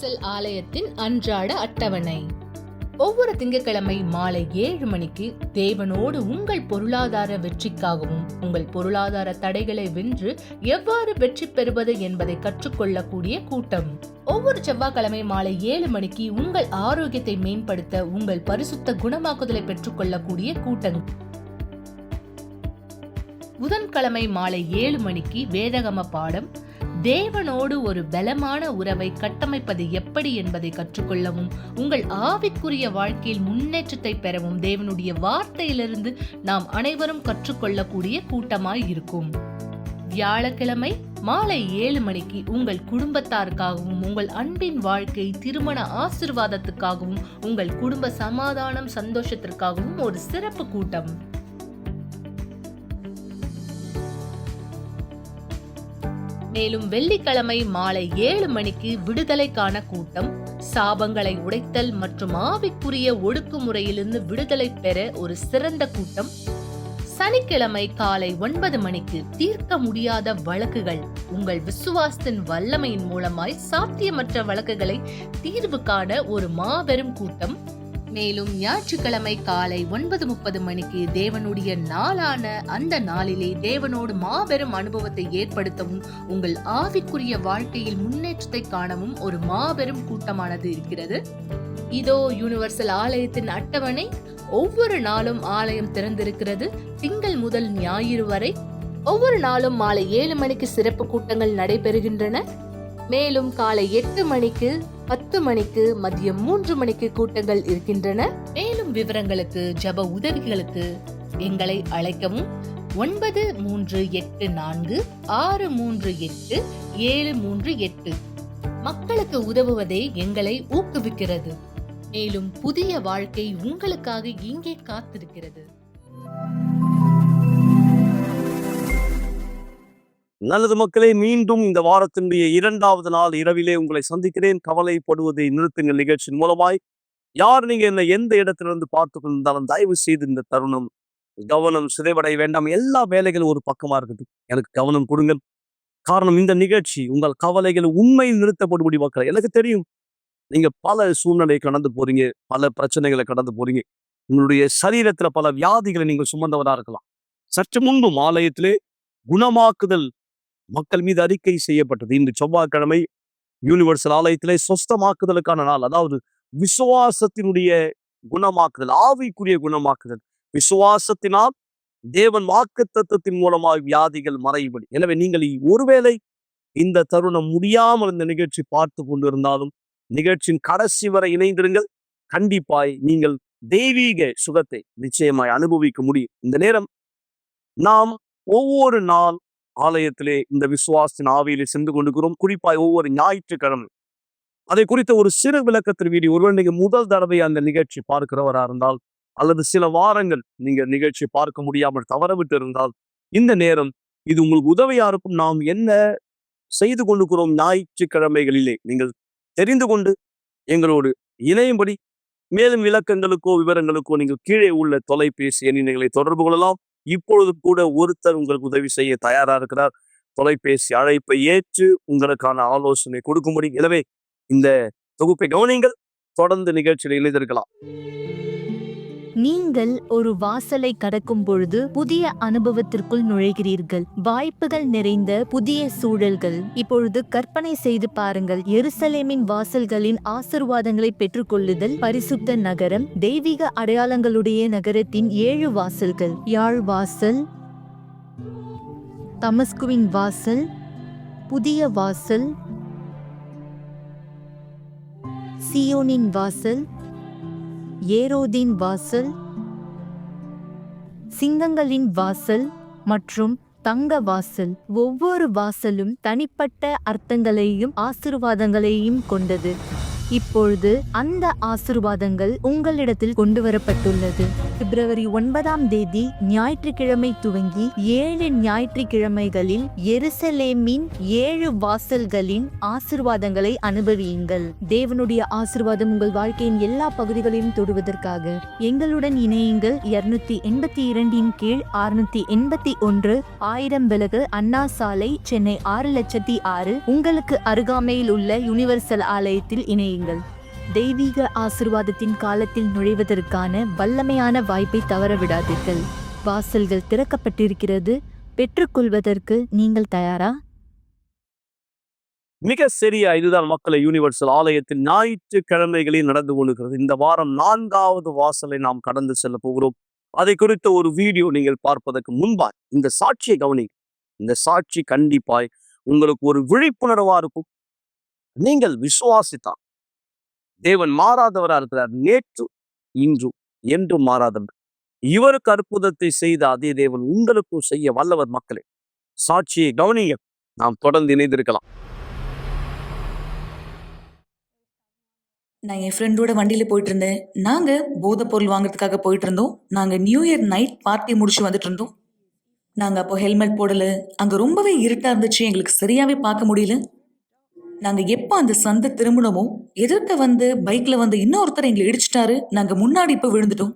Universal ஆலயத்தின் அன்றாட அட்டவணை. ஒவ்வொரு திங்கட்கிழமை மாலை 7 மணிக்கு தேவனோடு உங்கள் பொருளாதார வெற்றிக்காகவும் உங்கள் பொருளாதார தடைகளை வென்று எவ்வாறு வெற்றி பெறுவது என்பதை கற்றுக்கொள்ளக்கூடிய கூட்டம். ஒவ்வொரு செவ்வாய்க்கிழமை மாலை 7 மணிக்கு உங்கள் ஆரோக்கியத்தை மேம்படுத்த உங்கள் பரிசுத்த குணமாக்குதலை பெற்றுக்கொள்ளக்கூடிய கூட்டம். புதன்கிழமை மாலை 7 மணிக்கு வேதகம பாடம். தேவனோடு ஒரு பலமான உறவை கட்டமைப்பது எப்படி என்பதை கற்றுக்கொள்ளவும் உங்கள் ஆவிக்குரிய வாழ்க்கையில் முன்னேற்றத்தை பெறவும் தேவனுடைய வார்த்தையிலிருந்து நாம் அனைவரும் கற்றுக்கொள்ளக்கூடிய கூட்டமாய் இருக்கும். வியாழக்கிழமை மாலை 7 மணிக்கு உங்கள் குடும்பத்தாருக்காகவும் உங்கள் அன்பின் வாழ்க்கை திருமண ஆசீர்வாதத்துக்காகவும் உங்கள் குடும்ப சமாதானம் சந்தோஷத்திற்காகவும் ஒரு சிறப்பு கூட்டம். மேலும் வெள்ளிக்கிழமை மாலை 7 மணிக்கு விடுதலைக்கான கூட்டம். சாபங்களை உடைத்தல் மற்றும் ஆவிக்குரிய ஒடுக்குமுறையிலிருந்து விடுதலை பெற ஒரு சிறந்த கூட்டம். சனிக்கிழமை காலை 9 மணிக்கு தீர்க்க முடியாத வழக்குகள். உங்கள் விசுவாசத்தின் வல்லமையின் மூலமாய் சாத்தியமற்ற வழக்குகளை தீர்வு காண ஒரு மாபெரும் கூட்டம். மேலும் ஞாயிற்றுக்கிழமை காலை 9:30 மணிக்கு தேவனுடைய நாளான அந்த நாளிலே தேவனோடு மாபெரும் அனுபவத்தை ஏற்படுத்தவும் உங்கள் ஆவிக்குரிய வாழ்க்கையில் முன்னேற்றத்தை காணவும் ஒரு மாபெரும் கூட்டமானது இருக்கிறது. இதோ யூனிவர்சல் ஆலயத்தின் அட்டவணை. ஒவ்வொரு நாளும் ஆலயம் திறந்திருக்கிறது. திங்கள் முதல் ஞாயிறு வரை ஒவ்வொரு நாளும் மாலை 7 மணிக்கு சிறப்பு கூட்டங்கள் நடைபெறுகின்றன. மேலும் காலை 8 மணிக்கு 10 மணிக்கு மதியம் 3 மணிக்கு கூட்டங்கள் இருக்கின்றன. மேலும் விவரங்களுக்கு ஜப உதவிகளுக்கு எங்களை அழைக்கவும். 9384638738. மக்களுக்கு உதவுவதே எங்களை ஊக்குவிக்கிறது. மேலும் புதிய வாழ்க்கை உங்களுக்காக இங்கே காத்திருக்கிறது. நல்லது மக்களே, மீண்டும் இந்த வாரத்தினுடைய 2வது நாள் இரவிலே உங்களை சந்திக்கிறேன். கவலைப்படுவதை நிறுத்துங்கள் நிகழ்ச்சியின் மூலமாய். யார் நீங்க என்ன எந்த இடத்திலிருந்து பார்த்து கொண்டிருந்தாலும் தயவு செய்து இந்த தருணம் கவனம் சிதைவடைய வேண்டாம். எல்லா வேலைகளும் ஒரு பக்கமா இருக்கட்டும், எனக்கு கவனம் கொடுங்கள். காரணம், இந்த நிகழ்ச்சி உங்கள் கவலைகள் உண்மை நிறுத்தப்படும்படி மக்கள். எனக்கு தெரியும், நீங்க பல சூழ்நிலை கடந்து போறீங்க, பல பிரச்சனைகளை கடந்து போறீங்க. உங்களுடைய சரீரத்துல பல வியாதிகளை நீங்கள் சுமந்தவரா இருக்கலாம். சற்று முன்பு ஆலயத்திலே குணமாக்குதல் மக்கள் மீது அறிக்கை செய்யப்பட்டது. இன்று செவ்வாய்க்கிழமை யூனிவர்சல் ஆலயத்திலே சொஸ்தமாக்குதலுக்கான நாள். அதாவது விசுவாசத்தினுடைய குணமாக்குதல், ஆவிக்குரிய குணமாக்குதல். விசுவாசத்தினால் தேவன் வாக்குத்தத்தத்தின் மூலமாக வியாதிகள் மறைபடி. எனவே நீங்கள் ஒருவேளை இந்த தருணம் முடியாமல் இந்த நிகழ்ச்சி பார்த்து கொண்டிருந்தாலும் நிகழ்ச்சியின் கடைசி வரை இணைந்திருங்கள். கண்டிப்பாய் நீங்கள் தெய்வீக சுகத்தை நிச்சயமாய் அனுபவிக்க முடியும். இந்த நேரம் நாம் ஒவ்வொரு நாள் ஆலயத்திலே இந்த விசுவாசத்தின் ஆவியிலே சென்று கொண்டிருக்கிறோம். குறிப்பாய் ஒவ்வொரு ஞாயிற்றுக்கிழமை அதை குறித்த ஒரு சிறு விளக்கத்தின் வீடியோ. ஒருவேளை நீங்க முதல் தடவை அந்த நிகழ்ச்சி பார்க்கிறவரா இருந்தால் அல்லது சில வாரங்கள் நீங்க நிகழ்ச்சி பார்க்க முடியாமல் தவறவிட்டு இருந்தால் இந்த நேரம் இது உங்களுக்கு உதவியா இருக்கும். நாம் என்ன செய்து கொண்டிருக்கிறோம் ஞாயிற்றுக்கிழமைகளிலே நீங்கள் தெரிந்து கொண்டு எங்களோடு இணையும்படி மேலும் விளக்கங்களுக்கோ விவரங்களுக்கோ நீங்கள் கீழே உள்ள தொலைபேசி எண்ணினைகளை தொடர்பு கொள்ளலாம். இப்பொழுது கூட ஒருத்தர் உங்களுக்கு உதவி செய்ய தயாரா இருக்கிறார். தொலைபேசி அழைப்பை ஏற்று உங்களுக்கான ஆலோசனை கொடுக்கும்படி. எனவே இந்த தொகுப்பை கவனிங்கள். தொடர்ந்து நிகழ்ச்சியில் இணைந்திருக்கலாம். நீங்கள் ஒரு வாசலை கடக்கும் பொழுது புதிய அனுபவத்திற்குள் நுழைகிறீர்கள். வாய்ப்புகள் நிறைந்த புதிய சூழல்கள். இப்பொழுது கற்பனை செய்து பாருங்கள். எருசலேமின் வாசல்களின் ஆசீர்வாதங்களை பெற்றுக்கொள்ளுதல். பரிசுத்த நகரம். தெய்வீக அடையாளங்களுடைய நகரத்தின் 7 வாசல்கள். யாழ் வாசல், தமஸ்குவின் வாசல், புதிய வாசல், சியோனின் வாசல், ஏரோதின் வாசல், சிங்கங்களின் வாசல் மற்றும் தங்க வாசல். ஒவ்வொரு வாசலும் தனிப்பட்ட அர்த்தங்களையும் ஆசீர்வாதங்களையும் கொண்டது. இப்பொழுது அந்த ஆசீர்வாதங்கள் உங்களிடத்தில் கொண்டு வரப்பட்டுள்ளது. பிப்ரவரி 9ஆம் தேதி ஞாயிற்றுக்கிழமை துவங்கி 7 ஞாயிற்றுக்கிழமைகளில் எருசலேமின் 7 வாசல்களின் ஆசீர்வாதங்களை அனுபவியுங்கள். தேவனுடைய ஆசீர்வாதம் உங்கள் வாழ்க்கையின் எல்லா பகுதிகளையும் தொடுவதற்காக எங்களுடன் இணையுங்கள். 282 கீழ் 681 1000 விலகு அண்ணா சாலை, சென்னை 600600. உங்களுக்கு அருகாமையில் உள்ள யுனிவர்சல் ஆலயத்தில் இணையுங்கள். தெய்வீக ஆசீர்வாதத்தின் காலத்தில் நுழைவதற்கான வல்லமையான வாய்ப்பை தவறவிடாதீர்கள். வாசல்கள் திறக்கப்பட்டிருக்கிறது. பெற்றுக்கொள்வதற்கு நீங்கள் தயாரா? மிக சரியா இதுதான் மக்களை யூனிவர்சல் ஆலயத்தில் ஞாயிற்றுக்கிழமைகளில் நடந்து கொள்கிறது. இந்த வாரம் 4வது வாசலை நாம் கடந்து செல்ல போகிறோம். அதை குறித்த ஒரு வீடியோ நீங்கள் பார்ப்பதற்கு முன்பாய் இந்த சாட்சியை கவனி. இந்த சாட்சி கண்டிப்பாய் உங்களுக்கு ஒரு விழிப்புணர்வா இருக்கும். நீங்கள் விசுவாசித்தால் தேவன் மாறாதவரா இருக்கிறார். நேற்று இன்று என்றும் மாறாதவர். இவருக்கு அற்புதத்தை செய்த அதே தேவன் உங்களுக்கும் செய்ய வல்லவர். மக்களே, சாட்சியை கவனிங்க. நாம் தொடர்ந்து இணைந்திருக்கலாம். நான் என் ஃப்ரெண்டோட வண்டியில போயிட்டு இருந்தேன். நாங்க போதைப் பொருள் வாங்குறதுக்காக போயிட்டு இருந்தோம். நாங்க நியூ இயர் நைட் பார்ட்டி முடிச்சு வந்துட்டு இருந்தோம். நாங்க அப்போ ஹெல்மெட் போடல. அங்க ரொம்பவே இருட்டா இருந்துச்சு. எங்களுக்கு சரியாவே பார்க்க முடியல. நாங்க எப்ப அந்த சந்தை திரும்பினோமோ, எதிர்க்க வந்து பைக்ல வந்து இன்னொருத்தர் எங்களை இடிச்சிட்டாரு. நாங்க முன்னாடி இப்ப விழுந்துட்டோம்.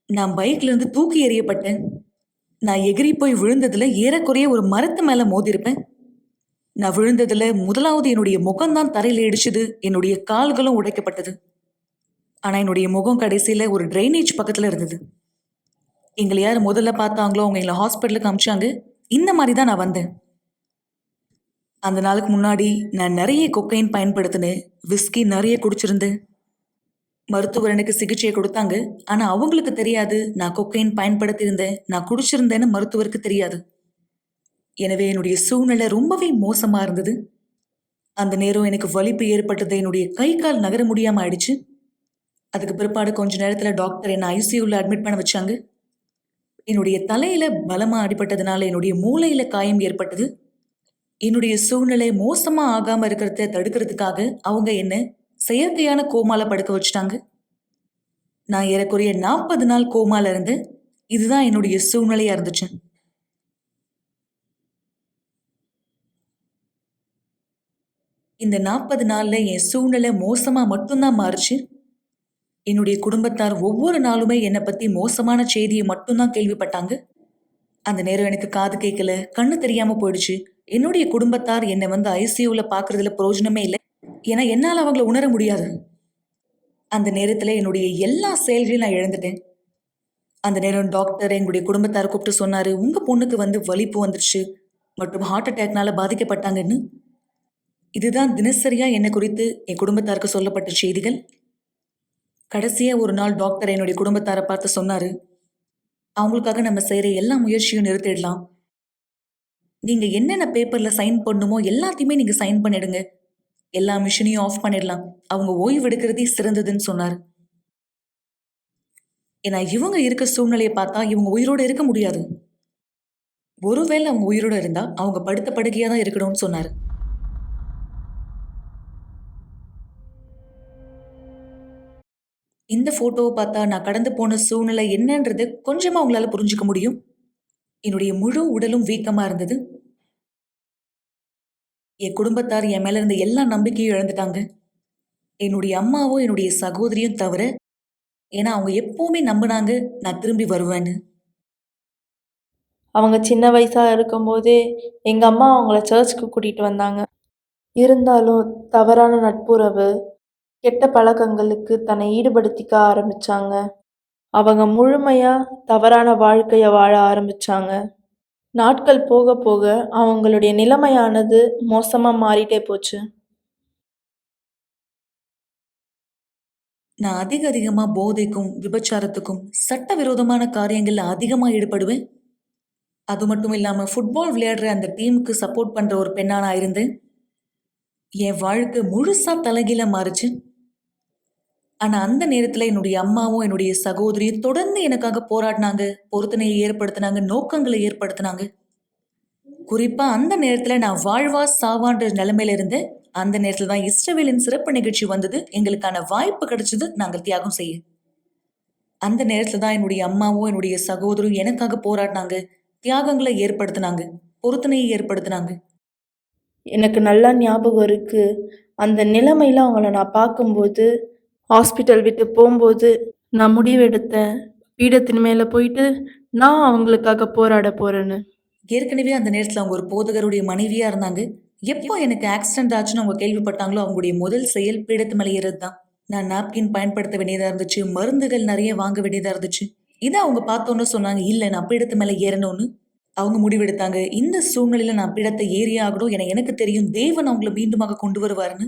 நான் பைக்ல இருந்து தூக்கி எறியப்பட்டேன். நான் எகிரி போய் விழுந்ததுல ஏறக்குறைய ஒரு மரத்து மேல மோதிருப்பேன். நான் விழுந்ததுல முதலாவது என்னுடைய முகம்தான் தரையில இடிச்சுது. என்னுடைய கால்களும் உடைக்கப்பட்டது. ஆனா என்னுடைய முகம் கடைசியில ஒரு டிரைனேஜ் பக்கத்துல இருந்தது. எங்களை யார் முதல்ல பார்த்தாங்களோ அவங்க எங்களை ஹாஸ்பிட்டலுக்கு அனுப்பிச்சாங்க. இந்த மாதிரி தான் நான் வந்தேன். அந்த நாளுக்கு முன்னாடி நான் நிறைய கொக்கைன் பயன்படுத்தினேன். விஸ்கி நிறைய குடிச்சிருந்தேன். மருத்துவர் எனக்கு சிகிச்சை கொடுத்தாங்க. ஆனா அவங்களுக்கு தெரியாது நான் கொக்கைன் பயன்படுத்தியிருந்தேன், நான் குடிச்சிருந்தேன்னு மருத்துவருக்கு தெரியாது. எனவே என்னுடைய சூழ்நிலை ரொம்பவே மோசமா இருந்தது. அந்த நேரம் எனக்கு வலிப்பு ஏற்பட்டது. என்னுடைய கை கால் நகர முடியாம ஆயிடுச்சு. அதுக்கு பிற்பாடு கொஞ்ச நேரத்துல டாக்டர் என்னை ஐசியூல அட்மிட் பண்ண வச்சாங்க. என்னுடைய தலையில பலமா அடிபட்டதுனால என்னுடைய மூளையில காயம் ஏற்பட்டது. என்னுடைய சூழ்நிலை மோசமா ஆகாம இருக்கிறத தடுக்கிறதுக்காக அவங்க என்ன செயற்கையான கோமால படுக்க வச்சுட்டாங்க. நான் ஏறக்குறைய 40 நாள் கோமால இருந்து இதுதான் என்னுடைய சூழ்நிலையா இருந்துச்சு. இந்த 40 நாள்ல என் சூழ்நிலை மோசமா மட்டும்தான் மாறுச்சு. என்னுடைய குடும்பத்தார் ஒவ்வொரு நாளுமே என்னை பத்தி மோசமான செய்தியை மட்டும்தான் கேள்விப்பட்டாங்க. அந்த நேரம் எனக்கு காது கேட்கல, கண்ணு தெரியாம போயிடுச்சு. என்னுடைய குடும்பத்தார் என்னை வந்து ஐசியூல பாக்குறதுல பிரயோஜனமே இல்லை. ஏன்னா என்னால் அவங்கள உணர முடியாது. அந்த நேரத்துல என்னுடைய எல்லா செயல்களையும் நான் இழந்துட்டேன். அந்த நேரம் டாக்டர் எங்களுடைய குடும்பத்தாரை கூப்பிட்டு சொன்னாரு, உங்க பொண்ணுக்கு வந்து வலிப்பு வந்துருச்சு மற்றும் ஹார்ட் அட்டாக்னால பாதிக்கப்பட்டாங்கன்னு. இதுதான் தினசரியா என்னை குறித்து என் குடும்பத்தாருக்கு சொல்லப்பட்ட செய்திகள். கடைசியா ஒரு நாள் டாக்டர் என்னுடைய குடும்பத்தாரை பார்த்து சொன்னாரு, அவங்களுக்காக நம்ம செய்யற எல்லா முயற்சியும் நிறுத்திடலாம். நீங்க என்னென்ன பேப்பர்ல சைன் பண்ணுமோ எல்லாத்தையுமே நீங்க சைன் பண்ணிடுங்க. எல்லா மிஷினையும் ஆஃப் பண்ணிடலாம். அவங்க ஓய்வு எடுக்கிறதே சிறந்ததுன்னு சொன்னார். ஏன்னா இவங்க இருக்க சூழ்நிலையை பார்த்தா இவங்க உயிரோட இருக்க முடியாது. ஒருவேளை அவங்க உயிரோட இருந்தா அவங்க படுத்த படுக்கையா தான் இருக்கணும்னு சொன்னாரு. இந்த போட்டோவை பார்த்தா நான் கடந்து போன சூழ்நிலை என்னன்றது கொஞ்சமா உங்களால புரிஞ்சுக்க முடியும். என்னுடைய முழு உடலும் வீக்கமா இருந்தது. என் குடும்பத்தார் என் மேல இருந்த எல்லா நம்பிக்கையும் இழந்துட்டாங்க. என்னுடைய அம்மாவும் என்னுடைய சகோதரியும் தவிர. ஏன்னா அவங்க எப்பவுமே நம்பினாங்க நான் திரும்பி வருவேன்னு. அவங்க சின்ன வயசாக இருக்கும்போதே எங்கள் அம்மா அவங்கள சர்ச்சுக்கு கூட்டிகிட்டு வந்தாங்க. இருந்தாலும் தவறான நட்புறவு, கெட்ட பழக்கங்களுக்கு தன்னை ஈடுபடுத்திக்க ஆரம்பித்தாங்க. அவங்க முழுமையாக தவறான வாழ்க்கையை வாழ ஆரம்பித்தாங்க. நாட்கள் போக போக அவங்களுடைய நிலைமையானது மோசமாக மாறிட்டே போச்சு. நான் அதிகமா போதைக்கும் விபச்சாரத்துக்கும் சட்டவிரோதமான காரியங்கள்ல அதிகமா ஈடுபடுவேன். அது மட்டும் இல்லாம ஃபுட்பால் விளையாடுற அந்த டீமுக்கு சப்போர்ட் பண்ற ஒரு பெண்ணா நான் இருந்தேன். என் வாழ்க்கை முழுசா தலைகீழ மாறுச்சு. ஆனா அந்த நேரத்துல என்னுடைய அம்மாவும் என்னுடைய சகோதரியும் தொடர்ந்து எனக்காக போராடினாங்க, பொருத்தனையை ஏற்படுத்தினாங்க, நோக்கங்களை ஏற்படுத்தினாங்க. குறிப்பா அந்த நேரத்துல நான் வாழ்வா சாவான்ற நிலைமையில இருந்தேன். அந்த நேரத்துல தான் இஸ்ரவேலின் சிறப்பு நிகழ்ச்சி வந்தது. எங்களுக்கான வாய்ப்பு கிடைச்சது நாங்கள் தியாகம் செய்ய. அந்த நேரத்துல தான் என்னுடைய அம்மாவும் என்னுடைய சகோதரும் எனக்காக போராடினாங்க, தியாகங்களை ஏற்படுத்தினாங்க, பொருத்தனையை ஏற்படுத்தினாங்க. எனக்கு நல்லா ஞாபகம் இருக்கு. அந்த நிலைமையில அவங்கள நான் பார்க்கும்போது, ஹாஸ்பிட்டல் விட்டு போம்போது, நான் முடிவெடுத்தேன். பீடத்தின் மேல போயிட்டு, நான் அவங்களுக்காக போராட போறேன்னு. ஏற்கனவே அந்த நேரத்துல அவங்க ஒரு போதகருடைய மனைவியா இருந்தாங்க. எப்போ எனக்கு ஆக்சிடென்ட் ஆச்சுன்னு அவங்க கேள்விப்பட்டாங்களோ அவங்களுடைய முதல் செயல் பீடத்து மேல ஏறது தான். நான் நாப்கின் பயன்படுத்த வேண்டியதா இருந்துச்சு, மருந்துகள் நிறைய வாங்க வேண்டியதா இருந்துச்சு. இதை அவங்க பார்த்தோன்னு சொன்னாங்க, இல்ல நான் பீடத்து மேல ஏறணும்னு. அவங்க முடிவெடுத்தாங்க, இந்த சூழ்நிலையில நான் பீடத்தை ஏறியே ஆகணும். என எனக்கு தெரியும் தேவன் அவங்கள மீண்டுமாக கொண்டு வருவாருன்னு.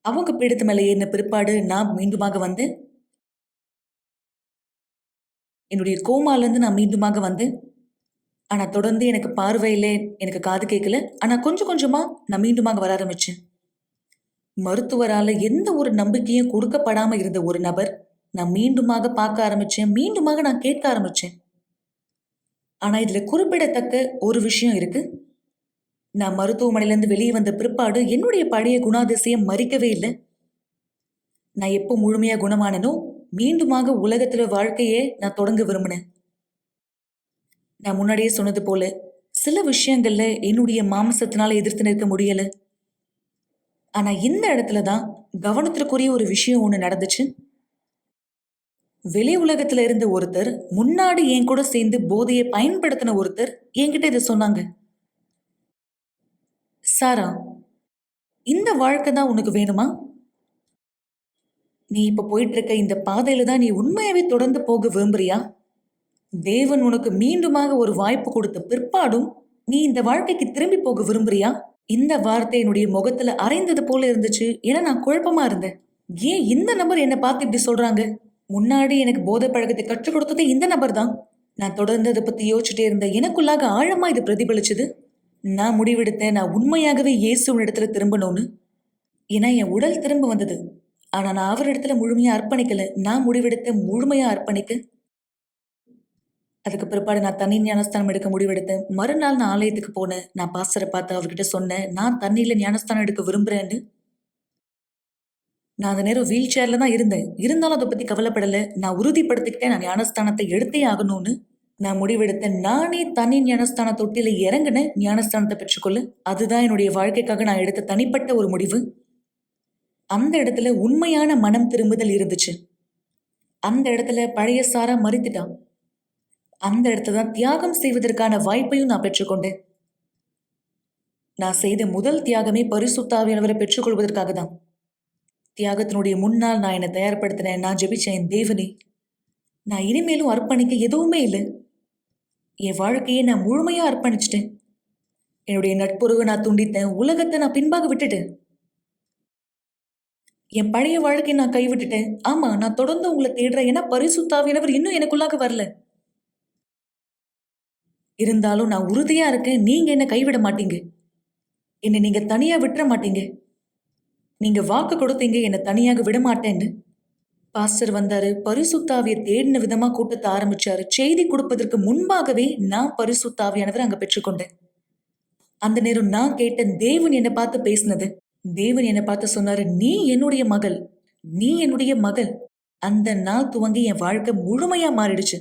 அவங்க பீடத்து மேல ஏறின பிற்பாடு நான் மீண்டுமாக வந்தேன். என்னுடைய கோமால இருந்து நான் மீண்டுமாக வந்தேன். ஆனா தொடர்ந்து எனக்கு பார்வையில எனக்கு காது கேட்கல. ஆனா கொஞ்சம் கொஞ்சமா நான் மீண்டுமாக வர ஆரம்பிச்சேன். மருத்துவரால எந்த ஒரு நம்பிக்கையும் கொடுக்கப்படாம இருந்த ஒரு நபர் நான் மீண்டுமாக பார்க்க ஆரம்பிச்சேன். மீண்டுமாக நான் கேட்க ஆரம்பிச்சேன். ஆனா இதுல குறிப்பிடத்தக்க ஒரு விஷயம் இருக்கு. நான் மருத்துவமனையில இருந்து வெளியே வந்த பிற்பாடு என்னுடைய பழைய குணாதிசயம் மறிக்கவே இல்லை. நான் எப்போ முழுமையா குணமானனோ மீண்டுமாக உலகத்துல வாழ்க்கையே நான் தொடங்க விரும்பினேன். நான் முன்னாடியே சொன்னது போல சில விஷயங்கள்ல என்னுடைய மாம்சத்தினால எதிர்த்து நிற்க முடியல. ஆனா இந்த இடத்துலதான் கவனத்திற்குரிய ஒரு விஷயம் ஒண்ணு நடந்துச்சு. வெளி உலகத்துல இருந்த ஒருத்தர், முன்னாடி என் கூட சேர்ந்து போதையை பயன்படுத்தின ஒருத்தர் என்கிட்ட இதை சொன்னாங்க. சாரா, இந்த வாழ்க்கை தான் உனக்கு வேணுமா? நீ இப்ப போயிட்டு இருக்க இந்த பாதையில தான் நீ உண்மையாவே தொடர்ந்து போக விரும்புறியா? தேவன் உனக்கு மீண்டுமாக ஒரு வாய்ப்பு கொடுத்த பிற்பாடும் நீ இந்த வாழ்க்கைக்கு திரும்பி போக விரும்புறியா? இந்த வார்த்தை என்னுடைய முகத்துல அரைந்தது போல இருந்துச்சு. ஏன்னா நான் குழப்பமா இருந்தேன். ஏன் இந்த நபர் என்னை பார்த்து இப்படி சொல்றாங்க? முன்னாடி எனக்கு போதை பழக்கத்தை கற்றுக் கொடுத்தது இந்த நபர் தான். நான் தொடர்ந்து அதை பத்தி யோசிச்சுட்டே இருந்தேன். எனக்குள்ளாக ஆழமா இது பிரதிபலிச்சது. நான் முடிவெடுத்தேன், நான் உண்மையாகவே இயேசுவின் இடத்துல திரும்பணும்னு. ஏன்னா என் உடல் திரும்ப வந்தது. ஆனா நான் அவரிடத்துல முழுமையா அர்ப்பணிக்கல. நான் முடிவெடுத்தேன் முழுமையா அர்ப்பணிக்க. அதுக்கு பிற்பாடு நான் தண்ணி ஞானஸ்தானம் எடுக்க முடிவெடுத்தேன். மறுநாள் நான் ஆலயத்துக்கு போனேன். நான் பாஸ்டரை பார்த்து அவர்கிட்ட சொன்னேன், நான் தண்ணியில ஞானஸ்தானம் எடுக்க விரும்புறேன்னு. நான் அந்த நேரம் வீல் சேர்ல தான் இருந்தேன். இருந்தாலும் அதை பத்தி கவலைப்படல. நான் உறுதிப்படுத்திக்கிட்டேன், நான் ஞானஸ்தானத்தை எடுத்தே ஆகணும்னு. நான் முடிவெடுத்தேன். நானே தனி ஞானஸ்தான தொட்டில இறங்கினேன் ஞானஸ்தானத்தை பெற்றுக்கொள்ள. அதுதான் என்னுடைய வாழ்க்கைக்காக நான் எடுத்த தனிப்பட்ட ஒரு முடிவு. அந்த இடத்துல உண்மையான மனம் திரும்புதல் இருந்துச்சு. அந்த இடத்துல பழைய சாரா மறித்துட்டான். அந்த இடத்துல தான் தியாகம் செய்வதற்கான வாய்ப்பையும் நான் பெற்றுக்கொண்டேன். நான் செய்த முதல் தியாகமே பரிசுத்த ஆவியானவரை பெற்றுக்கொள்வதற்காக தான். தியாகத்தினுடைய முன்னால் நான் என்னை தயார்படுத்தினேன். நான் ஜெபிச்சேன், தேவனே, நான் இனிமேலும் அர்ப்பணிக்க எதுவுமே இல்லை. என் வாழ்க்கையை நான் முழுமையா அர்ப்பணிச்சிட்டேன். என்னுடைய நட்புறவை நான் துண்டித்தேன். உலகத்தை நான் பின்பாக விட்டுட்டேன். என் பழைய வாழ்க்கையை நான் கைவிட்டுட்டேன். ஆமா, நான் தொடர்ந்து உங்களை தேடுறேன். ஏன்னா பரிசுத்த ஆவியானவர் இன்னும் எனக்குள்ளாக வரல. இருந்தாலும் நான் உறுதியா இருக்கேன், நீங்க என்ன கைவிட மாட்டீங்க. என்னை நீங்க தனியா விட்டுற மாட்டீங்க. நீங்க வாக்கு கொடுத்தீங்க, என்னை தனியாக விட மாட்டேன்னு. பாஸ்டர் வந்தாரு, பரிசுத்தாவியை தேடின விதமா கூட்டத்தை ஆரம்பிச்சாரு. செய்தி கொடுப்பதற்கு முன்பாகவே நான் பரிசுத்தாவியானவர் அங்க பெற்றுக்கொண்டேன். அந்த நேரம் நான் கேட்டேன், தேவன் என்னை பார்த்து பேசினது. தேவன் என்னை பார்த்து சொன்னாரு, நீ என்னுடைய மகள், நீ என்னுடைய மகள். அந்த நாள் துவங்கி என் வாழ்க்கை முழுமையா மாறிடுச்சு.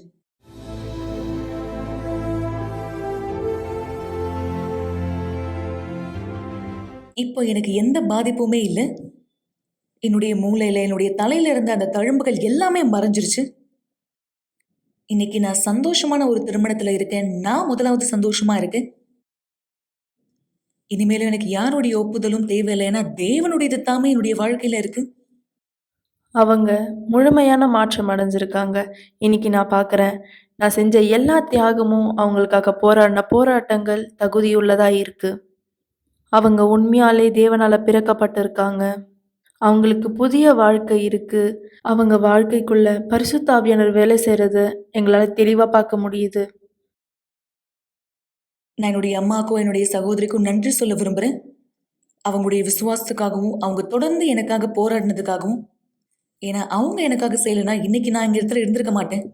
இப்போ எனக்கு எந்த பாதிப்புமே இல்லை. என்னுடைய மூளையில, என்னுடைய தலையில இருந்த அந்த தழும்புகள் எல்லாமே மறைஞ்சிருச்சு. இன்னைக்கு நான் சந்தோஷமான ஒரு திருமணத்துல இருக்கேன். நான் முதலாவது சந்தோஷமா இருக்கேன். இனிமேலும் எனக்கு யாருடைய ஒப்புதலும் தேவையில்லை. ஏன்னா தேவனுடையது தாமே என்னுடைய வாழ்க்கையில இருக்கு. அவங்க முழுமையான மாற்றம் அடைஞ்சிருக்காங்க. இன்னைக்கு நான் பார்க்குறேன். நான் செஞ்ச எல்லா தியாகமும் அவங்களுக்காக போராடின போராட்டங்கள் தகுதியுள்ளதா இருக்கு. அவங்க உண்மையாலே தேவனால பிறக்கப்பட்டிருக்காங்க. அவங்களுக்கு புதிய வாழ்க்கை இருக்கு. அவங்க வாழ்க்கைக்குள்ள பரிசுத்த ஆவியானவர் வேலை செய்கிறத எங்களால் தெளிவாக பார்க்க முடியுது. நான் என்னுடைய அம்மாவுக்கும் என்னுடைய சகோதரிக்கும் நன்றி சொல்ல விரும்புகிறேன். அவங்களுடைய விசுவாசத்துக்காகவும் அவங்க தொடர்ந்து எனக்காக போராடினதுக்காகவும். ஏன்னா அவங்க எனக்காக செய்யலைன்னா இன்னைக்கு நான் இங்க இடத்துல இருந்திருக்க மாட்டேன்.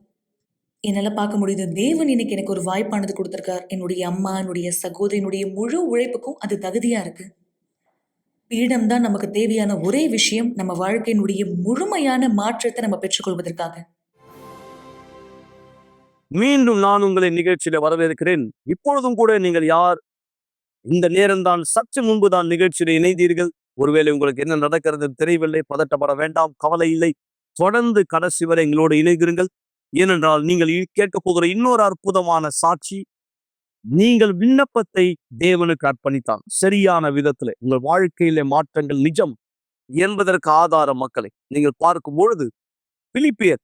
என்னால் பார்க்க முடியுது, தேவன் இன்னைக்கு எனக்கு ஒரு வாய்ப்பானது கொடுத்துருக்கார். என்னுடைய அம்மா, என்னுடைய சகோதரியினுடைய முழு உழைப்புக்கும் அது தகுதியா இருக்கு. பீடம் தான் நமக்கு தேவையான ஒரே விஷயம், நம்ம வாழ்க்கையினுடைய முழுமையான மாற்றத்தை நம்ம பெற்றுக்கொள்வதற்காக. மீண்டும் நான் உங்களை நிகழ்ச்சியில வரவேற்கிறேன். இப்பொழுதும் கூட நீங்கள் யார் இந்த நேரம்தான் சற்று முன்பு தான் நிகழ்ச்சியில இணைந்தீர்கள். ஒருவேளை உங்களுக்கு என்ன நடக்கிறது தெரியவில்லை, பதட்டப்பட வேண்டாம், கவலை இல்லை. தொடர்ந்து கடைசி வரை எங்களோடு இணைந்திருங்கள். ஏனென்றால் நீங்கள் கேட்க போகிற இன்னொரு அற்புதமான சாட்சி, நீங்கள் விண்ணப்பத்தை தேவனுக்கு அர்ப்பணித்தால் சரியான விதத்துல உங்கள் வாழ்க்கையிலே மாற்றங்கள் நிஜம் என்பதற்கு ஆதாரம் மக்களை நீங்கள் பார்க்கும் பொழுது, பிலிப்பியர்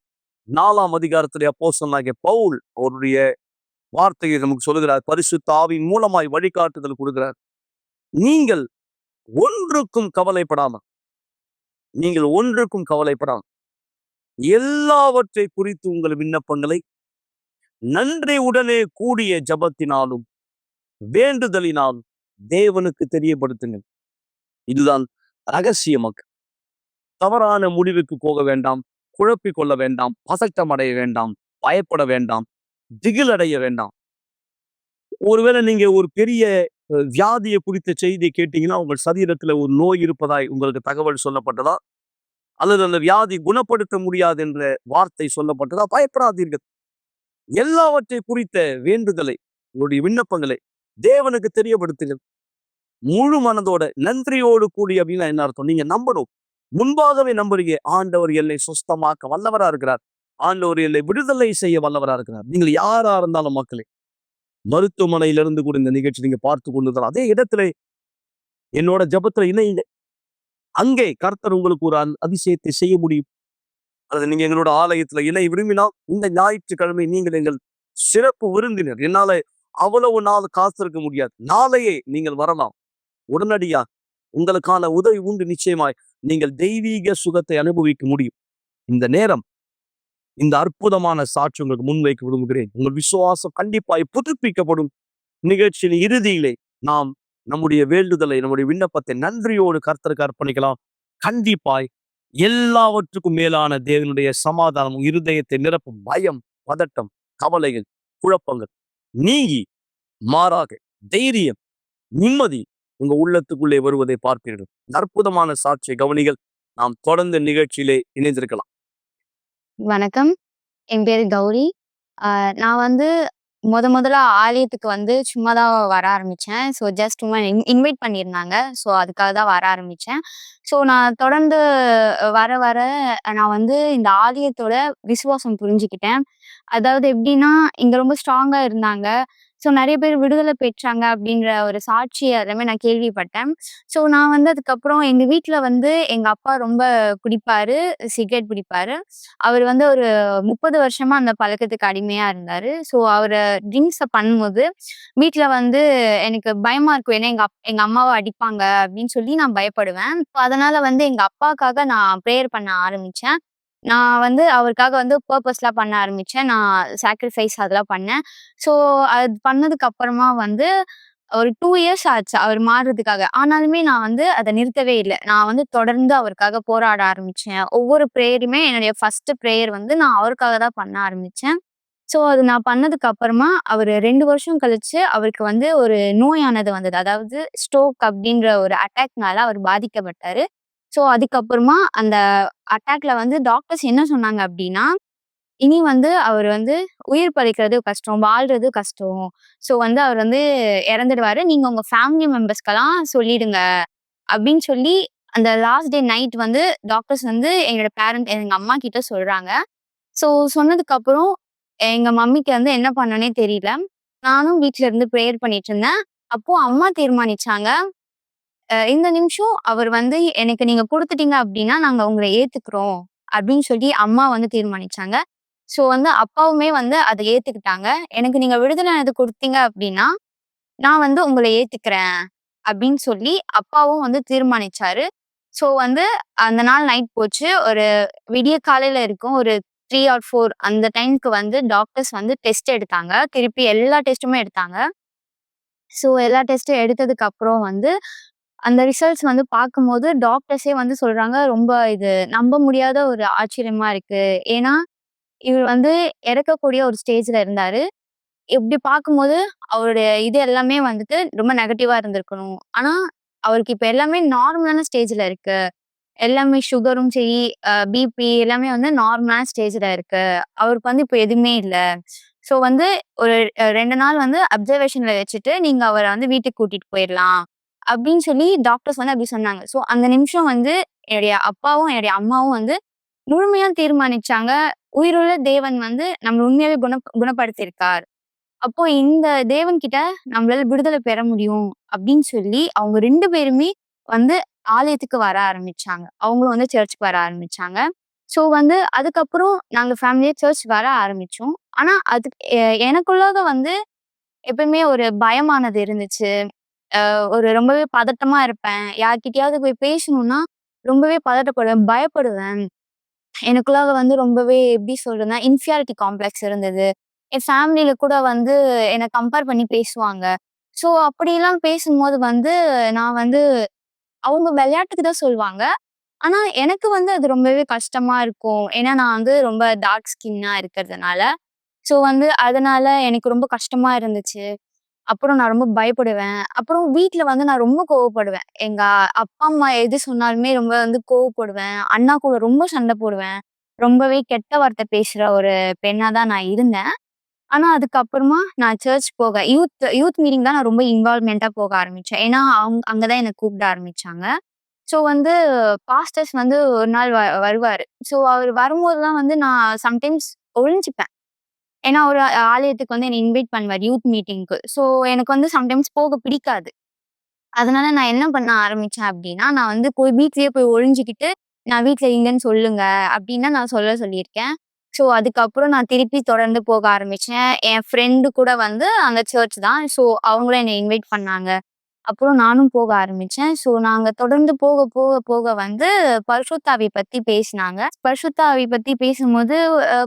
4ஆம் அதிகாரத்திலே அப்போஸ்தலனாகிய பவுல் அவருடைய வார்த்தையை நமக்கு சொல்லுகிறார். பரிசுத்த ஆவியின் மூலமாய் வழிகாட்டுதல் கொடுக்கிறார். நீங்கள் ஒன்றுக்கும் கவலைப்படாமல் எல்லாவற்றை குறித்து உங்கள் விண்ணப்பங்களை நன்றி உடனே கூடிய ஜபத்தினாலும் வேண்டுதலினாலும் தேவனுக்கு தெரியப்படுத்துங்கள். இதுதான் ரகசிய மக்கள். தவறான முடிவுக்கு போக வேண்டாம், குழப்பிக் கொள்ள வேண்டாம், பதட்டம் அடைய வேண்டாம், பயப்பட வேண்டாம், திகில் அடைய வேண்டாம். ஒருவேளை நீங்க ஒரு பெரிய வியாதியை குறித்த செய்தியை கேட்டீங்கன்னா, உங்கள் சரீரத்துல ஒரு நோய் இருப்பதாய் உங்களுக்கு தகவல் சொல்லப்பட்டதா, அல்லது அந்த வியாதி குணப்படுத்த முடியாது என்ற வார்த்தை சொல்லப்பட்டதா, பயப்படாதீர்கள். எல்லாவற்றை குறித்த வேண்டுதலை, உங்களுடைய விண்ணப்பங்களை தேவனுக்கு தெரியப்படுத்துங்கள். முழு மனதோட நன்றியோடு கூடி. அப்படின்னா என்ன அர்த்தம்? நீங்க நம்பணும், முன்பாகவே நம்புறீங்க. ஆண்டவர் என்னை சுஸ்தமாக்க வல்லவரா இருக்கிறார், ஆண்டவர் என்னை விடுதலை செய்ய வல்லவரா இருக்கிறார். நீங்கள் யாரா இருந்தாலும் மக்களே, மருத்துவமனையிலிருந்து கூட இந்த நிகழ்ச்சி நீங்க பார்த்து கொண்டு அதே இடத்துல என்னோட ஜபத்துல இணைங்க. அங்கே கர்த்தர் உங்களுக்கு ஒரு அதிசயத்தை செய்ய முடியும். அல்லது நீங்க எங்களோட ஆலயத்துல இணை விரும்பினால், இந்த ஞாயிற்றுக்கிழமை நீங்கள் எங்கள் சிறப்பு விருந்தினர். என்னால அவ்வளவு நாள் காத்திருக்க முடியாது. நாளையே நீங்கள் வரலாம். உடனடியா உங்களுக்கான உதவி உண்டு. நிச்சயமாய் நீங்கள் தெய்வீக சுகத்தை அனுபவிக்க முடியும். இந்த நேரம் இந்த அற்புதமான சாட்சி உங்களுக்கு முன்வைக்க விரும்புகிறேன். உங்கள் விசுவாசம் கண்டிப்பாய் புதுப்பிக்கப்படும். நிகழ்ச்சியின் இறுதியிலே நாம் நம்முடைய வேண்டுதலை, நம்முடைய விண்ணப்பத்தை நன்றியோடு கர்த்தருக்கு அர்ப்பணிக்கலாம். கண்டிப்பாய் எல்லாவற்றுக்கும் மேலான தேவனுடைய சமாதானம் இருதயத்தை நிரப்பும். பயம், பதட்டம், கவலைகள், குழப்பங்கள் நீங்கி மாறாக தைரியம், நிம்மதி உங்க உள்ளத்துக்குள்ளே வருவதை பார்ப்பீர்கள். அற்புதமான சாட்சியை கவனிகள். நாம் தொடர்ந்து நிகழ்ச்சியிலே இணைந்திருக்கலாம். வணக்கம். என் பேரு கௌரி. நான் வந்து முதல்ல ஆலயத்துக்கு வந்து சும்மா தான் வர ஆரம்பிச்சேன். ஸோ ஜஸ்ட் சும்மா இன்வைட் பண்ணியிருந்தாங்க. ஸோ அதுக்காக தான் வர ஆரம்பிச்சேன். ஸோ நான் தொடர்ந்து வர நான் வந்து இந்த ஆலயத்தோட விசுவாசம் புரிஞ்சுக்கிட்டேன். அதாவது எப்படின்னா, இங்க ரொம்ப ஸ்ட்ராங்கா இருந்தாங்க. ஸோ நெறைய பேர் விடுதலை பெற்றாங்க அப்படின்ற ஒரு சாட்சி எல்லாமே நான் கேள்விப்பட்டேன். ஸோ நான் வந்து அதுக்கப்புறம் எங்க வீட்ல வந்து எங்க அப்பா ரொம்ப குடிப்பாரு, சிகரெட் பிடிப்பாரு. அவர் வந்து ஒரு 30 வருஷமா அந்த பழக்கத்துக்கு அடிமையா இருந்தாரு. ஸோ அவரு ட்ரிங்க்ஸ பண்ணும்போது வீட்ல வந்து எனக்கு பயமா இருக்கும். ஏன்னா எங்க அம்மாவ அடிப்பாங்க அப்படின்னு சொல்லி நான் பயப்படுவேன். அதனால வந்து எங்க அப்பாக்காக நான் ப்ரேயர் பண்ண ஆரம்பிச்சேன். நான் வந்து அவருக்காக வந்து பர்ப்பஸ்லாம் பண்ண ஆரம்பிச்சேன். நான் சாக்ரிஃபைஸ் அதெல்லாம் பண்ணேன். ஸோ அது பண்ணதுக்கு அப்புறமா வந்து ஒரு 2 இயர்ஸ் ஆச்சு அவர் மாறுறதுக்காக. ஆனாலுமே நான் வந்து அத நிறுத்தவே இல்ல. நான் வந்து தொடர்ந்து அவருக்காக போராட ஆரம்பிச்சேன். ஒவ்வொரு ப்ரேயருமே என்னுடைய ஃபர்ஸ்ட் ப்ரேயர் வந்து நான் அவருக்காக தான் பண்ண ஆரம்பிச்சேன். ஸோ அது நான் பண்ணதுக்கு அப்புறமா அவரு 2 வருஷம் கழிச்சு அவருக்கு வந்து ஒரு நோயானது வந்தது. அதாவது ஸ்ட்ரோக் அப்படின்ற ஒரு அட்டாக்னால அவர் பாதிக்கப்பட்டாரு. ஸோ அதுக்கப்புறமா அந்த அட்டாக்ல வந்து டாக்டர்ஸ் என்ன சொன்னாங்க அப்படின்னா, இனி வந்து அவர் வந்து உயிர் பிழைக்கிறது கஷ்டம், வாழ்றது கஷ்டம். ஸோ வந்து அவர் வந்து இறந்துடுவாரு. நீங்க உங்க ஃபேமிலி மெம்பர்ஸ்க்கெல்லாம் சொல்லிடுங்க அப்படின்னு சொல்லி அந்த லாஸ்ட் டே நைட் வந்து டாக்டர்ஸ் வந்து எங்க அம்மா கிட்ட சொல்றாங்க. ஸோ சொன்னதுக்கு அப்புறம் எங்க மம்மிக்கு வந்து என்ன பண்ணனே தெரியல. நானும் வீட்ல இருந்து ப்ரேயர் பண்ணிட்டு இருந்தேன். அப்போ அம்மா தீர்மானிச்சாங்க, இந்த நிமிஷம் அவர் வந்து எனக்கு நீங்க குடுத்துட்டீங்க அப்படின்னா, நாங்க உங்கள ஏத்துக்கிறோம் அப்படின்னு சொல்லி அம்மா வந்து தீர்மானிச்சாங்க. ஸோ வந்து அப்பாவுமே வந்து அத ஏத்துக்கிட்டாங்க. எனக்கு நீங்க விடுதலையானது குடுத்தீங்க அப்படின்னா, நான் வந்து உங்கள ஏத்துக்கிறேன் அப்படின்னு சொல்லி அப்பாவும் வந்து தீர்மானிச்சாரு. ஸோ வந்து அந்த நாள் நைட் போச்சு. ஒரு விடிய காலையில இருக்கும். ஒரு 3 ஆர் 4 அந்த டைம்க்கு வந்து டாக்டர்ஸ் வந்து டெஸ்ட் எடுத்தாங்க. திருப்பி எல்லா டெஸ்ட்டுமே எடுத்தாங்க. ஸோ எல்லா டெஸ்ட்டும் எடுத்ததுக்கு அப்புறம் வந்து அந்த ரிசல்ட்ஸ் வந்து பார்க்கும்போது டாக்டர்ஸே வந்து சொல்றாங்க, ரொம்ப இது நம்ப முடியாத ஒரு ஆச்சரியமா இருக்கு. ஏன்னா, இவர் வந்து இறக்கக்கூடிய ஒரு ஸ்டேஜ்ல இருந்தாரு. இப்படி பார்க்கும்போது அவருடைய இது எல்லாமே வந்துட்டு ரொம்ப நெகட்டிவா இருந்திருக்கணும். ஆனா, அவருக்கு இப்ப எல்லாமே நார்மலான ஸ்டேஜ்ல இருக்கு. எல்லாமே சுகரும் சரி, பிபி எல்லாமே வந்து நார்மலான ஸ்டேஜ்ல இருக்கு. அவருக்கு வந்து இப்ப எதுவுமே இல்ல. ஸோ வந்து ஒரு 2 நாள் வந்து அப்சர்வேஷன்ல வச்சுட்டு, நீங்க அவர வந்து வீட்டுக்கு கூட்டிட்டு போயிரலாம். அப்படின்னு சொல்லி டாக்டர்ஸ் வந்து அப்படி சொன்னாங்க. ஸோ அந்த நிமிஷம் வந்து என்னுடைய அப்பாவும், என்னுடைய அம்மாவும் வந்து முழுமையா தீர்மானிச்சாங்க. உயிருள்ள தேவன் வந்து நம்மள உண்மையாவே குணப்படுத்தியிருக்கார். அப்போ இந்த தேவன் கிட்ட நம்மளால விடுதலை பெற முடியும் அப்படின்னு சொல்லி, அவங்க 2 பேருமே வந்து ஆலயத்துக்கு வர ஆரம்பிச்சாங்க. அவங்களும் வந்து சர்ச்சுக்கு வர ஆரம்பிச்சாங்க. ஸோ வந்து அதுக்கப்புறம் நாங்க ஃபேமிலியா சர்ச் வர ஆரம்பிச்சோம். ஆனா அதுக்கு எனக்குள்ளாக வந்து எப்பவுமே ஒரு பயமானது இருந்துச்சு. ஒரு ரொம்பவே பதட்டமா இருப்பேன். யார்கிட்டயாவது போய் பேசணும்னா ரொம்பவே பதட்டப்படுவேன், பயப்படுவேன். எனக்குள்ளாக வந்து ரொம்பவே எப்படி சொல்றதுன்னா, இன்ஃபியாரிட்டி காம்ப்ளெக்ஸ் இருந்தது. என் ஃபேமிலில கூட வந்து என்ன கம்பேர் பண்ணி பேசுவாங்க. ஸோ அப்படிலாம் பேசும்போது வந்து நான் வந்து அவங்க விளையாட்டுக்கு தான் சொல்லுவாங்க. ஆனா எனக்கு வந்து அது ரொம்பவே கஷ்டமா இருக்கும். ஏன்னா நான் வந்து ரொம்ப டார்க் ஸ்கின்னா இருக்கிறதுனால. ஸோ வந்து அதனால எனக்கு ரொம்ப கஷ்டமா இருந்துச்சு. அப்புறம் நான் ரொம்ப பயப்படுவேன். அப்புறம் வீட்ல வந்து நான் ரொம்ப கோவப்படுவேன். எங்க அப்பா, அம்மா எது சொன்னாலுமே ரொம்ப வந்து கோவப்படுவேன். அண்ணா கூட ரொம்ப சண்டை போடுவேன். ரொம்பவே கெட்ட வார்த்தை பேசுற ஒரு பெண்ணா தான் நான் இருந்தேன். ஆனா அதுக்கப்புறமா நான் சர்ச் போக யூத் யூத் மீட்டிங் தான் நான் ரொம்ப இன்வால்வ்மென்ட்டா போக ஆரம்பிச்சேன். ஏன்னா, அங்க தான் என்ன கூப்பிட ஆரம்பிச்சாங்க. ஸோ வந்து பாஸ்டர்ஸ் வந்து ஒரு நாள் வருவாரு. ஸோ அவரு வரும்போதெல்லாம் வந்து நான் சம்டைம்ஸ் ஒளிஞ்சுப்பேன். ஏன்னா, ஒரு ஆலயத்துக்கு வந்து என்ன இன்வைட் பண்ணுவாரு யூத் மீட்டிங்க்கு. ஸோ எனக்கு வந்து சம்டைம்ஸ் போக பிடிக்காது. அதனால நான் என்ன பண்ண ஆரம்பிச்சேன் அப்டின்னா, நான் வந்து போய் வீட்லயே போய் ஒளிஞ்சுகிட்டு, நான் வீட்ல இல்லன்னு சொல்லுங்க அப்டின்னு தான் நான் சொல்லியிருக்கேன். ஸோ அதுக்கப்புறம் நான் திருப்பி தொடர்ந்து போக ஆரம்பிச்சேன். என் ஃப்ரெண்டு கூட வந்து அந்த சர்ச் தான். ஸோ அவங்களும் என்ன இன்வைட் பண்ணாங்க. அப்புறம் நானும் போக ஆரம்பிச்சேன். ஸோ நாங்க தொடர்ந்து போக வந்து பரிசுத்த ஆவி பத்தி பேசினாங்க. பரிசுத்த ஆவி பத்தி பேசும்போது,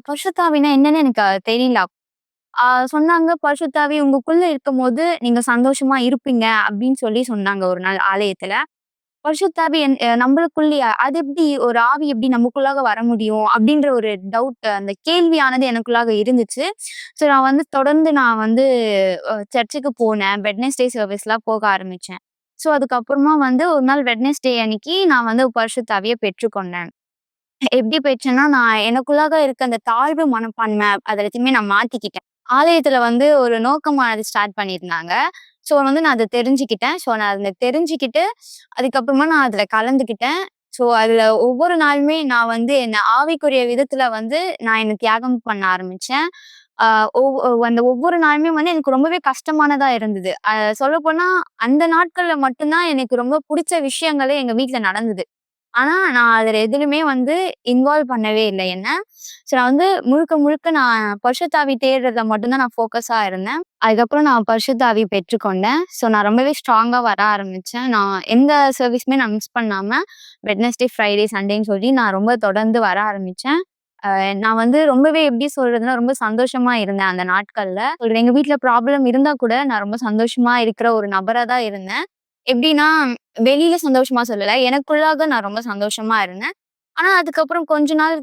பரிசுத்த ஆவினா என்னன்னு எனக்கு தெரியல. சொன்னாங்க, "பரிசுத்த ஆவி உங்களுக்குள்ள இருக்கும்போது நீங்க சந்தோஷமா இருப்பீங்க" அப்படின்னு சொல்லி சொன்னாங்க ஒரு நாள் ஆலயத்துல. பரிசுத்த ஆவி நம்மளுக்குள்ளயா? அது எப்படி ஒரு ஆவி எப்படி நமக்குள்ளாக வர முடியும்? அப்படின்ற ஒரு டவுட் அந்த கேள்வியானது எனக்குள்ளாக இருந்துச்சு. ஸோ நான் வந்து சர்ச்சுக்கு போனேன். வெட்னஸ்டே சர்வீஸ்லாம் போக ஆரம்பிச்சேன். ஸோ அதுக்கப்புறமா வந்து ஒரு நாள் வெட்னஸ்டே அன்னைக்கு நான் வந்து பரிசுத்த ஆவிய பெற்றுக்கொண்டேன். எப்படி பெற்றேன்னா, நான் எனக்குள்ளாக இருக்க அந்த தாழ்வு மனப்பான்மை அது எல்லாத்தையுமே நான் மாத்திக்கிட்டேன். ஆலயத்துல வந்து ஒரு நோக்கமானது ஸ்டார்ட் பண்ணியிருந்தாங்க. ஸோ வந்து நான் அத தெரிஞ்சுக்கிட்டேன். ஸோ நான் அத தெரிஞ்சுக்கிட்டு, அதுக்கப்புறமா நான் அதுல கலந்துக்கிட்டேன். ஸோ அதுல ஒவ்வொரு நாளுமே நான் வந்து என்ன ஆவிக்குரிய விதத்துல வந்து நான் என்ன தியாகம் பண்ண ஆரம்பிச்சேன். அ அந்த ஒவ்வொரு நாளுமே வந்து எனக்கு ரொம்பவே கஷ்டமானதா இருந்தது. சொல்லப்போனா அந்த நாட்கள்ல மட்டும் தான் எனக்கு ரொம்ப புடிச்ச விஷயங்களே எங்க வீட்ல நடந்தது. ஆனா, நான் அதுல எதுலயுமே வந்து இன்வால்வ் பண்ணவே இல்ல என்ன. ஸோ நான் வந்து முழுக்க முழுக்க நான் பரிசுத்த ஆவி தேடுறதுல மட்டும் தான் நான் ஃபோக்கஸா இருந்தேன். அதுக்கப்புறம் நான் பரிசுத்த ஆவி பெற்றுக்கொண்டேன். ஸோ நான் ரொம்பவே ஸ்ட்ராங்கா வர ஆரம்பிச்சேன். நான் எந்த சர்வீஸுமே நான் மிஸ் பண்ணாம வெட்னஸ்டே, ஃப்ரைடே, சண்டேன்னு சொல்லி நான் ரொம்ப தொடர்ந்து வர ஆரம்பிச்சேன். நான் வந்து ரொம்பவே எப்படி சொல்றதுன்னா, ரொம்ப சந்தோஷமா இருந்தேன் அந்த நாட்கள்ல. ஒரு எங்க வீட்ல ப்ராப்ளம் இருந்தா கூட நான் ரொம்ப சந்தோஷமா இருக்கிற ஒரு நபரா தான் இருந்தேன். எப்படின்னா, வெளியில சந்தோஷமா சொல்லல. எனக்குள்ளாக நான் ரொம்ப சந்தோஷமா இருந்தேன். ஆனா, அதுக்கப்புறம் கொஞ்ச நாள்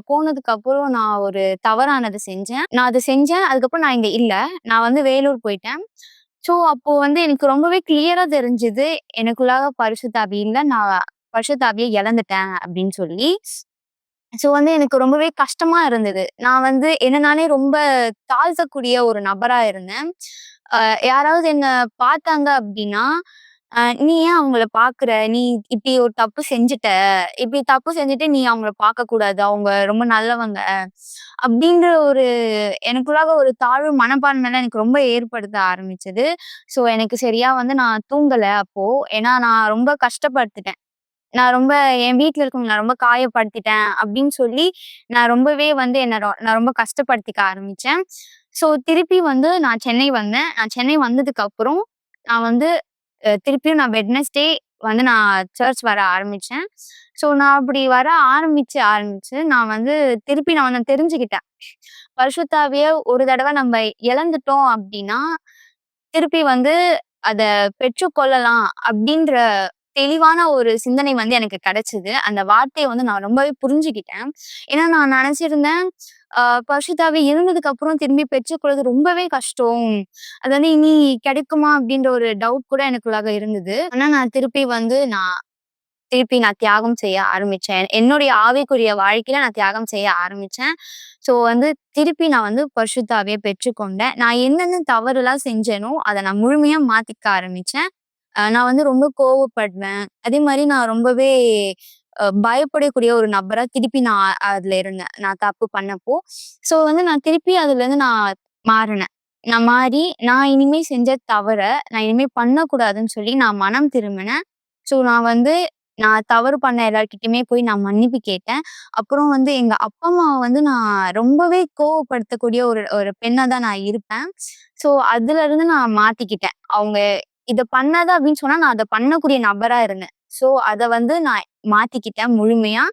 போனதுக்கு அப்புறம் நான் ஒரு தவறானது செஞ்சேன். நான் அத செஞ்சேன். அதுக்கப்புறம் நான் இங்க இல்ல. நான் வந்து வேலூர் போயிட்டேன். ஸோ, அப்போ வந்து எனக்கு ரொம்பவே கிளியரா தெரிஞ்சது. எனக்குள்ளாக பரிசுத்த ஆவி இல்ல. நான் பரிசுத்த ஆவிய இழந்துட்டேன் அப்படின்னு சொல்லி. ஸோ வந்து எனக்கு ரொம்பவே கஷ்டமா இருந்தது. நான் வந்து என்ன நானே ரொம்ப தாழ்த்தக்கூடிய ஒரு நபரா இருந்தேன். அ யாராவது என்ன பார்த்தாங்க அப்டின்னா, "நீ ஏன் அவங்கள பார்க்குற? நீ இப்டி ஒரு தப்பு செஞ்சுட்ட. இப்டி தப்பு செஞ்சுட்டு நீ அவங்கள பார்க்கக்கூடாது. அவங்க ரொம்ப நல்லவங்க." அப்டின்ற ஒரு எனக்குள்ளாக ஒரு தாழ்வு மனப்பான்மைலாம் எனக்கு ரொம்ப ஏற்படுத்த ஆரம்பிச்சது. ஸோ எனக்கு சரியா வந்து நான் தூங்கல அப்போ. ஏன்னா நான் ரொம்ப கஷ்டப்பட்டுட்டேன். நான் ரொம்ப என் வீட்ல இருக்கவங்கள நான் ரொம்ப காயப்படுத்திட்டேன் அப்படின்னு சொல்லி, நான் ரொம்பவே வந்து நான் ரொம்ப கஷ்டப்படுத்திக்க ஆரம்பிச்சேன். ஸோ திருப்பி வந்து நான் சென்னை வந்தேன். நான் சென்னை வந்ததுக்கு அப்புறம், நான் வந்து திருப்பியும் நான் வெட்னஸ்டே வந்து நான் சர்ச் வர ஆரம்பிச்சேன். ஸோ நான் அப்படி வர ஆரம்பிச்சு நான் வந்து திருப்பி நான் ஒண்ணு தெரிஞ்சுக்கிட்டேன். பரிசுத்த ஆவிய ஒரு தடவ நம்ம இழந்துட்டோம் அப்படின்னா, திருப்பி வந்து அத பெற்றுக்கொள்ளலாம் அப்படின்ற தெளிவான ஒரு சிந்தனை வந்து எனக்கு கிடைச்சது. அந்த வார்த்தைய வந்து நான் ரொம்பவே புரிஞ்சுக்கிட்டேன். ஏன்னா நான் நினைச்சிருந்தேன், பரிசுத்தாவி இருந்ததுக்கு அப்புறம் திரும்பி பெற்றுக்கொள்வது ரொம்பவே கஷ்டம். அது வந்து இனி கிடைக்குமா அப்படின்ற ஒரு டவுட் கூட எனக்குள்ளாக இருந்தது. ஆனா நான் திருப்பி நான் தியாகம் செய்ய ஆரம்பிச்சேன். என்னுடைய ஆவிக்குரிய வாழ்க்கையில நான் தியாகம் செய்ய ஆரம்பிச்சேன். ஸோ வந்து திருப்பி நான் வந்து பரிசுத்த ஆவிய பெற்றுக்கொண்டேன். நான் என்னென்ன தவறுலாம் செஞ்சேனோ, அத நான் முழுமையா மாத்திக்க ஆரம்பிச்சேன். நான் வந்து ரொம்ப கோவப்படுவேன். அதே மாரி நான் ரொம்பவே பயப்படக்கூடிய ஒரு நபரா திருப்பி நான் அதுல இருந்தேன். நான் தப்பு பண்ணப்போ. ஸோ வந்து நான் திருப்பி அதுலேருந்து நான் மாறுனேன். நான் மாறி, நான் இனிமே செஞ்ச தவற நான் இனிமே பண்ணக்கூடாதுன்னு சொல்லி நான் மனம் திரும்பினேன். ஸோ நான் தவறு பண்ண எல்லார்கிட்டயுமே போய் நான் மன்னிப்பு கேட்டேன். அப்புறம் வந்து எங்க அப்பா, அம்மாவ வந்து நான் ரொம்பவே கோவப்படுத்தக்கூடிய ஒரு ஒரு பெண்ணா தான் நான் இருப்பேன். ஸோ அதுலருந்து நான் மாத்திக்கிட்டேன். அவங்க இத பண்ணாத அப்படின்னு சொன்னா, நான் அத பண்ணக்கூடிய நபரா இருந்தேன். ஸோ அத வந்து நான் மாத்திக்கிட்டேன் முழுமையா.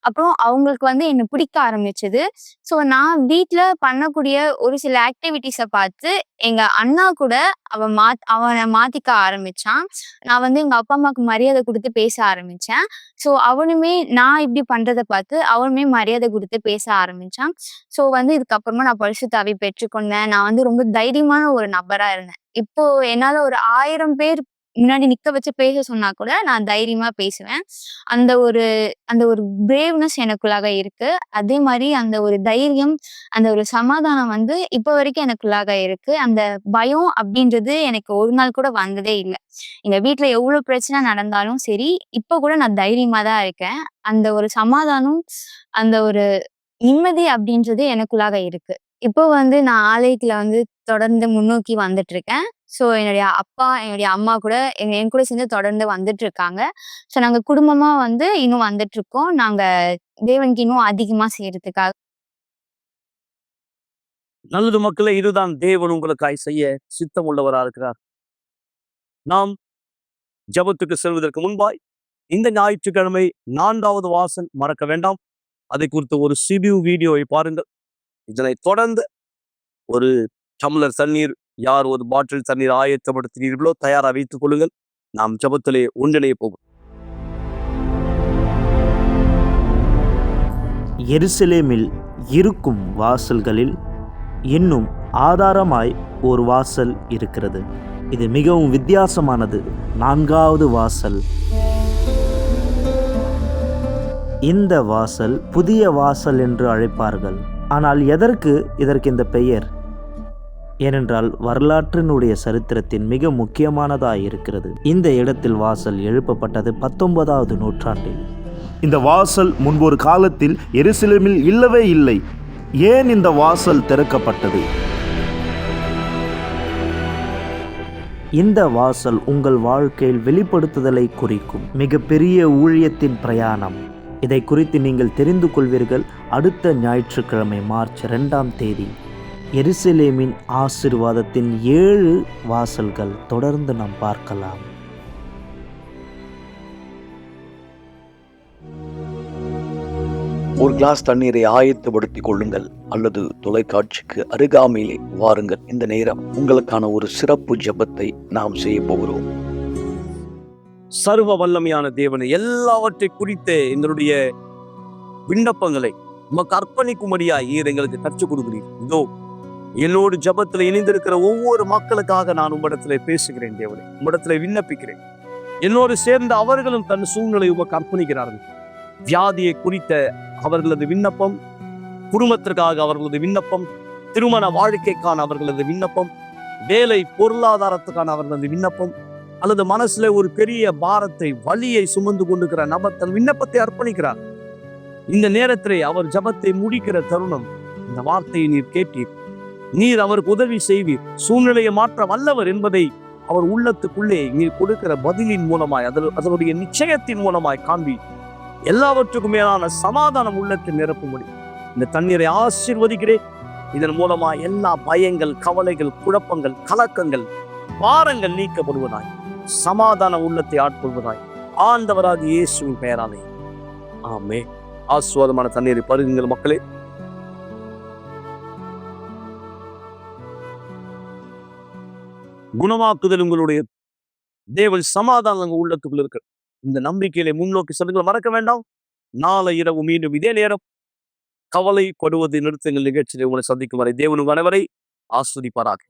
அப்புறம் அவங்களுக்கு வந்து என்ன பிடிக்க ஆரம்பிச்சது. ஸோ நான் வீட்ல பண்ணக்கூடிய ஒரு சில ஆக்டிவிட்டீஸ பார்த்து, எங்க அண்ணா கூட அவன மாத்திக்க ஆரம்பிச்சான். நான் வந்து எங்க அப்பா, அம்மாவுக்கு மரியாதை குடுத்து பேச ஆரம்பிச்சேன். ஸோ அவனுமே நான் இப்படி பண்றத பார்த்து, அவனுமே மரியாதை குடுத்து பேச ஆரம்பிச்சான். ஸோ வந்து இதுக்கப்புறமா நான் பரிசுத்த ஆவி பெற்றுக்கொண்டேன். நான் வந்து ரொம்ப தைரியமான ஒரு நபரா இருந்தேன். இப்போ என்னால ஒரு 1000 பேர் முன்னாடி நிக்க வச்சு பேச சொன்னா கூட நான் தைரியமா பேசுவேன். அந்த ஒரு அந்த ஒரு பிரேவ்னஸ் எனக்குள்ளாக இருக்கு. அதே மாரி அந்த ஒரு தைரியம், அந்த ஒரு சமாதானம் வந்து இப்ப வரைக்கும் எனக்குள்ளாக இருக்கு. அந்த பயம் அப்படின்றது எனக்கு ஒரு நாள் கூட வந்ததே இல்ல. எங்க வீட்ல எவ்ளோ பிரச்சனை நடந்தாலும் சரி, இப்ப கூட நான் தைரியமா தான் இருக்கேன். அந்த ஒரு சமாதானம், அந்த ஒரு நிம்மதி அப்படின்றது எனக்குள்ளாக இருக்கு. இப்போ வந்து நான் ஆலயத்துல வந்து தொடர்ந்து முன்னோக்கி வந்துட்டு இருக்கேன். ஸோ என்னுடைய அப்பா, என்னுடைய அம்மா கூட என் கூட சேர்ந்து தொடர்ந்து வந்துட்டு இருக்காங்க. ஸோ நாங்க குடும்பமா வந்து இன்னும் வந்துட்டு இருக்கோம். நாங்க தேவனுக்கு இன்னும் அதிகமா செய்யறதுக்காக. நல்லது மக்களே, இதுதான் தேவன் உங்களுக்காய் செய்ய சித்தம் உள்ளவரா இருக்கிறார். நாம் ஜெபத்துக்கு செல்வதற்கு முன்பாய் இந்த ஞாயிற்றுக்கிழமை 4வது வாசல் மறக்க வேண்டாம். அதை குறித்த ஒரு சிறு வீடியோவை பாருங்கள். இதனைத் தொடர்ந்து ஒரு டம்ளர் தண்ணீர், யார் ஒரு பாட்டில் தண்ணீர் ஆயத்தப்படுத்தினீர்களோ தயாரா வைத்துக் கொள்ளுங்கள். நாம் ஜெபத்திலே ஒன்றிணைய போகும். எருசலேமில் இருக்கும் வாசல்களில் இன்னும் ஆதாரமாய் ஒரு வாசல் இருக்கிறது. இது மிகவும் வித்தியாசமானது. 4வது வாசல். இந்த வாசல் புதிய வாசல் என்று அழைப்பார்கள். ஆனால் எதற்கு இதற்கு இந்த பெயர்? ஏனென்றால் வரலாற்றினுடைய சரித்திரத்தின் மிக முக்கியமானதாய் இருக்கிறது. இந்த இடத்தில் வாசல் எழுப்பப்பட்டது 19வது நூற்றாண்டில். இந்த வாசல் முன்பொரு காலத்தில் எருசலேமில் இல்லவே இல்லை. ஏன் இந்த வாசல் திறக்கப்பட்டது? இந்த வாசல் உங்கள் வாழ்க்கையில் வெளிப்படுத்துதலை குறிக்கும் மிகப்பெரிய ஊழியத்தின் பிரயாணம். இதை குறித்து நீங்கள் தெரிந்து கொள்வீர்கள். அடுத்த ஞாயிற்றுக்கிழமை மார்ச் 2ஆம் தேதி எருசலேமின் ஆசீர்வாதத்தின் 7 வாசல்கள் தொடர்ந்து நாம் பார்க்கலாம். ஒரு கிளாஸ் தண்ணீரை ஆயத்தப்படுத்திக் கொள்ளுங்கள் அல்லது தொலைக்காட்சிக்கு அருகாமையிலே வாருங்கள். இந்த நேரம் உங்களுக்கான ஒரு சிறப்பு ஜெபத்தை நாம் செய்ய போகிறோம். சர்வ வல்லமையான தேவனை, எல்லாவற்றை குறித்த எங்களுடைய விண்ணப்பங்களை உமக்கு அர்ப்பணிக்கும்படியாய் நீர் எங்களுக்கு கற்றுக் கொடுக்கிறீர். இதோ என்னோடு ஜெபத்தில் இணைந்திருக்கிற ஒவ்வொரு மக்களுக்காக நான் உம்மிடத்திலே பேசுகிறேன். தேவனை, உம்மிடத்திலே விண்ணப்பிக்கிறேன். என்னோடு சேர்ந்த அவர்களும் தன் சூழ்நிலை உமக்கு அர்ப்பணிக்கிறார்கள். வியாதியை குறித்த அவர்களது விண்ணப்பம், குடும்பத்திற்காக அவர்களது விண்ணப்பம், திருமண வாழ்க்கைக்கான அவர்களது விண்ணப்பம், வேலை பொருளாதாரத்துக்கான அவர்களது விண்ணப்பம், அல்லது மனசுல ஒரு பெரிய பாரத்தை, வலியை சுமந்து கொண்டிருக்கிற நபர் தன் விண்ணப்பத்தை அர்ப்பணிக்கிறார். இந்த நேரத்திலே அவர் ஜெபத்தை முடிக்கிற தருணம், இந்த வார்த்தையை நீர் கேட்டீர். நீர் அவருக்கு உதவி செய்வீர். சூழ்நிலையை மாற்ற வல்லவர் என்பதை அவர் உள்ளத்துக்குள்ளே நீர் கொடுக்கிற பதிலின் மூலமாய், அதனுடைய நிச்சயத்தின் மூலமாய் காண்பி. எல்லாவற்றுக்கும் மேலான சமாதானம் உள்ளத்தை நிரப்பும்படி இந்த தண்ணீரை ஆசீர்வதிக்கிறேன். இதன் மூலமா எல்லா பயங்கள், கவலைகள், குழப்பங்கள், கலக்கங்கள், பாரங்கள் நீக்கப்படுவதாய், சமாதான உள்ளத்தை ஆட்கொள்வதாய் ஆண்டவராக இயேசுவின் பெயராலே ஆமே. ஆசீர்வாதமான தண்ணீரை பருகுங்கள் மக்களே. குணமாக்குதல் உங்களுடைய தேவன் சமாதானம் உங்க உள்ளத்துக்குள்ள இருக்கு. இந்த நம்பிக்கையில முன்னோக்கி செல்லுங்கள். மறக்க வேண்டாம். நாளை இரவு மீண்டும் இதே நேரம் கவலைப்படுவது நிறுத்துங்கள் நிகழ்ச்சியில் உங்களை சந்திக்கும் வரை தேவன் உங்கள் அனைவரை ஆஸ்வதிப்பாராக.